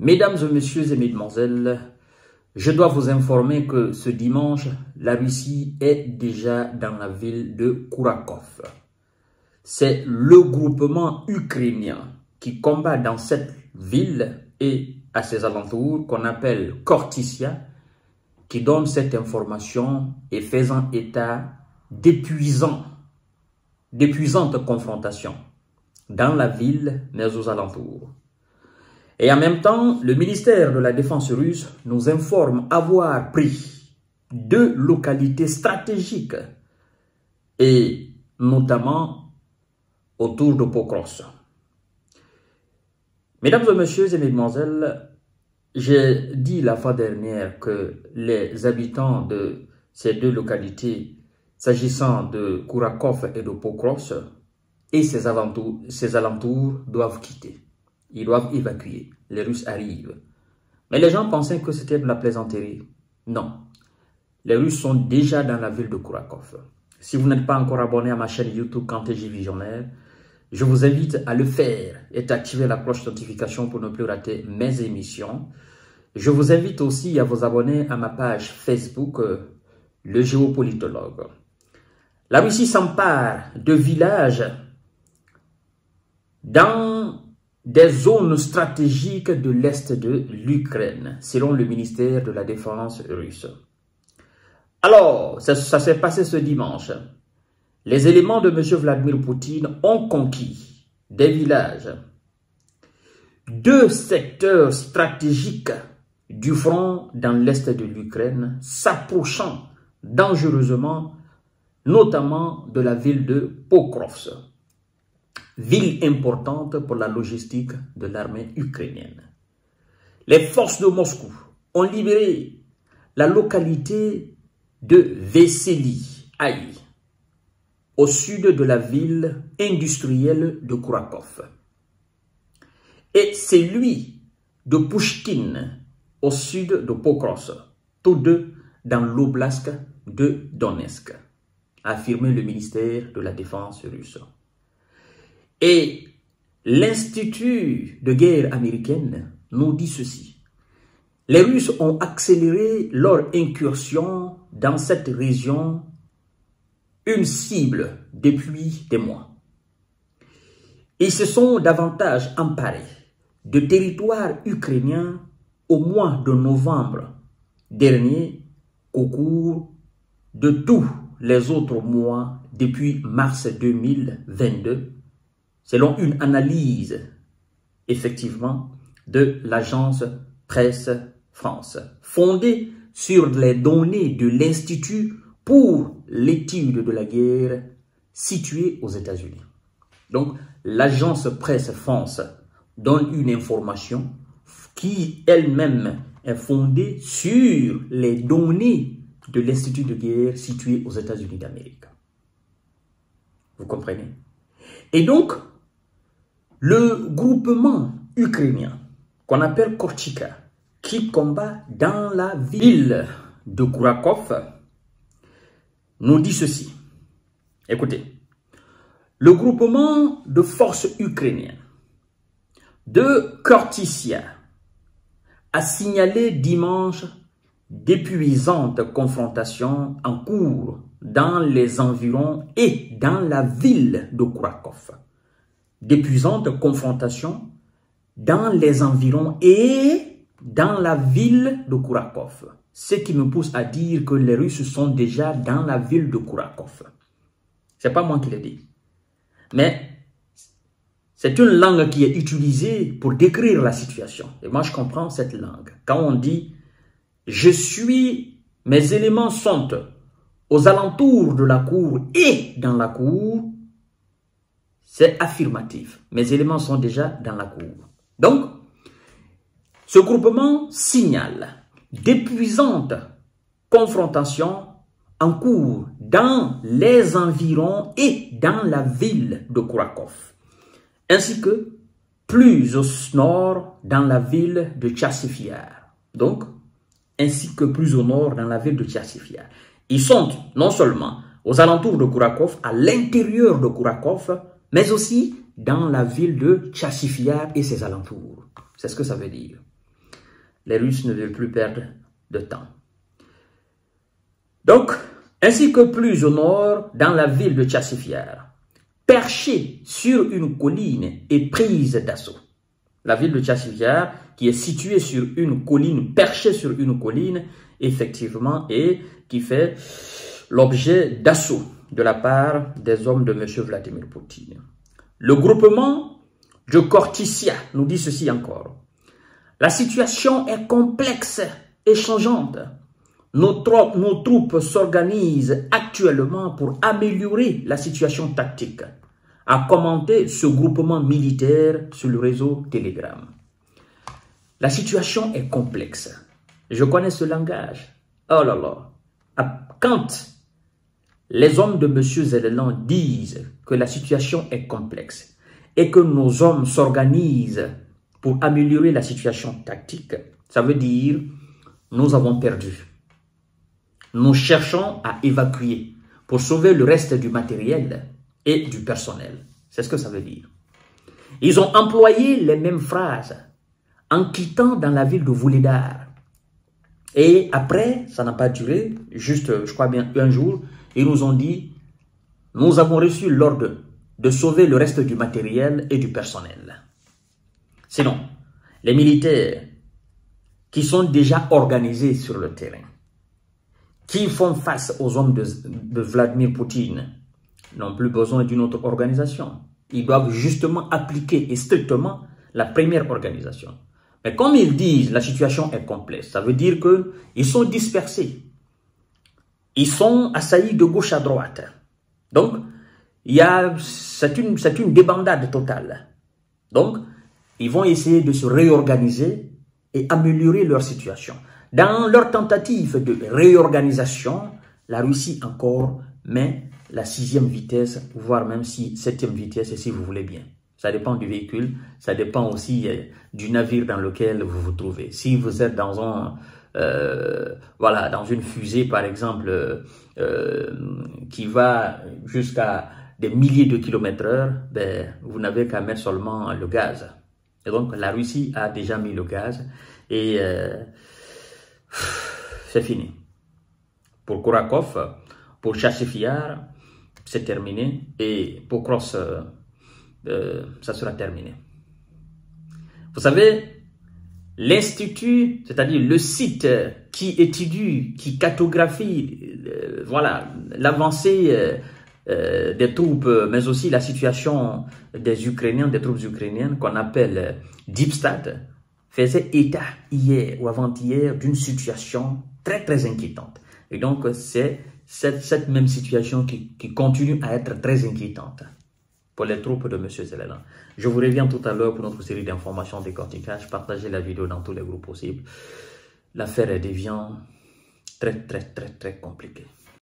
Mesdames et messieurs et mesdemoiselles, je dois vous informer que ce dimanche, la Russie est déjà dans la ville de Kourakov. C'est le groupement ukrainien qui combat dans cette ville et à ses alentours, qu'on appelle Khortytsia, qui donne cette information et faisant état d'épuisantes confrontations dans la ville mais aux alentours. Et en même temps, le ministère de la Défense russe nous informe avoir pris 2 localités stratégiques, et notamment autour de Pokrovsk. Mesdames et messieurs et mesdemoiselles, j'ai dit la fois dernière que les habitants de ces 2 localités, s'agissant de Kourakov et de Pokrovsk et ses alentours, doivent quitter. Ils doivent évacuer. Les Russes arrivent. Mais les gens pensaient que c'était de la plaisanterie. Non. Les Russes sont déjà dans la ville de Kourakov. Si vous n'êtes pas encore abonné à ma chaîne YouTube KantéJ Visionnaire, je vous invite à le faire et d'activer la cloche de notification pour ne plus rater mes émissions. Je vous invite aussi à vous abonner à ma page Facebook, le géopolitologue. La Russie s'empare de villages dans des zones stratégiques de l'Est de l'Ukraine, selon le ministère de la Défense russe. Alors, ça s'est passé ce dimanche. Les éléments de M. Vladimir Poutine ont conquis des villages, 2 secteurs stratégiques du front dans l'Est de l'Ukraine, s'approchant dangereusement, notamment de la ville de Pokrovsk. Ville importante pour la logistique de l'armée ukrainienne. Les forces de Moscou ont libéré la localité de Vesely, au sud de la ville industrielle de Kourakov, et celui de Pushkin, au sud de Pokrovsk, tous 2 dans l'oblast de Donetsk, a affirmé le ministère de la Défense russe. Et l'Institut de guerre américaine nous dit ceci. Les Russes ont accéléré leur incursion dans cette région, une cible depuis des mois. Ils se sont davantage emparés de territoires ukrainiens au mois de novembre dernier qu'au cours de tous les autres mois depuis mars 2022, selon une analyse, effectivement, de l'agence Presse France, fondée sur les données de l'Institut pour l'étude de la guerre situé aux États-Unis. Donc, l'agence Presse France donne une information qui elle-même est fondée sur les données de l'Institut de guerre situé aux États-Unis d'Amérique. Vous comprenez? Et donc, le groupement ukrainien qu'on appelle Khortytsia, qui combat dans la ville de Kourakov, nous dit ceci. Écoutez, le groupement de forces ukrainiennes de Khortytsia a signalé dimanche d'épuisantes confrontations en cours dans les environs et dans la ville de Kourakov. D'épuisantes confrontations dans les environs et dans la ville de Kourakov. Ce qui me pousse à dire que les Russes sont déjà dans la ville de Kourakov. Ce n'est pas moi qui l'ai dit. Mais c'est une langue qui est utilisée pour décrire la situation. Et moi, je comprends cette langue. Quand on dit « mes éléments sont aux alentours de la cour et dans la cour », c'est affirmatif. Mes éléments sont déjà dans la cour. Donc, ce groupement signale d'épuisantes confrontations en cours dans les environs et dans la ville de Kourakov, ainsi que plus au nord dans la ville de Tchassifiar. Donc, ainsi que plus au nord dans la ville de Tchassifiar. Ils sont non seulement aux alentours de Kourakov, à l'intérieur de Kourakov, mais aussi dans la ville de Tchassifiar et ses alentours. C'est ce que ça veut dire. les Russes ne veulent plus perdre de temps. Donc, ainsi que plus au nord, dans la ville de Tchassifiar, perchée sur une colline et prise d'assaut. La ville de Tchassifiar, qui est située sur une colline, perchée sur une colline, effectivement, et qui fait l'objet d'assaut de la part des hommes de M. Vladimir Poutine. Le groupement de Khortytsia nous dit ceci encore. La situation est complexe et changeante. Nos troupes s'organisent actuellement pour améliorer la situation tactique, a commenté ce groupement militaire sur le réseau Telegram. La situation est complexe. Je connais ce langage. Oh là là. Quand les hommes de M. Zelensky disent que la situation est complexe et que nos hommes s'organisent pour améliorer la situation tactique, ça veut dire nous avons perdu. Nous cherchons à évacuer pour sauver le reste du matériel et du personnel. C'est ce que ça veut dire. Ils ont employé les mêmes phrases en quittant dans la ville de Vuhledar. Et après, ça n'a pas duré, juste, je crois bien, un jour, ils nous ont dit, nous avons reçu l'ordre de sauver le reste du matériel et du personnel. Sinon, les militaires qui sont déjà organisés sur le terrain, qui font face aux hommes de Vladimir Poutine, n'ont plus besoin d'une autre organisation. Ils doivent justement appliquer et strictement la première organisation. Mais comme ils disent, la situation est complexe. Ça veut dire qu'ils sont dispersés. Ils sont assaillis de gauche à droite. Donc, c'est une débandade totale. Donc, ils vont essayer de se réorganiser et améliorer leur situation. Dans leur tentative de réorganisation, la Russie encore met la 6e vitesse, voire même 7e vitesse, si vous voulez bien. Ça dépend du véhicule, ça dépend aussi du navire dans lequel vous vous trouvez. Si vous êtes dans dans une fusée, par exemple, qui va jusqu'à des milliers de kilomètres/heure, ben, vous n'avez qu'à mettre seulement le gaz. Et donc, la Russie a déjà mis le gaz et c'est fini. Pour Kourakov, pour Tchassifiar, c'est terminé. Et pour Kros, ça sera terminé. Vous savez, l'institut, c'est-à-dire le site qui étudie, qui cartographie, l'avancée des troupes, mais aussi la situation des Ukrainiens, des troupes ukrainiennes, qu'on appelle Deepstat, faisait état hier ou avant-hier d'une situation très très inquiétante. Et donc c'est cette même situation qui continue à être très inquiétante pour les troupes de M. Zelensky. Je vous reviens tout à l'heure pour notre série d'informations décortiquage. Partagez la vidéo dans tous les groupes possibles. L'affaire devient très très très très compliquée.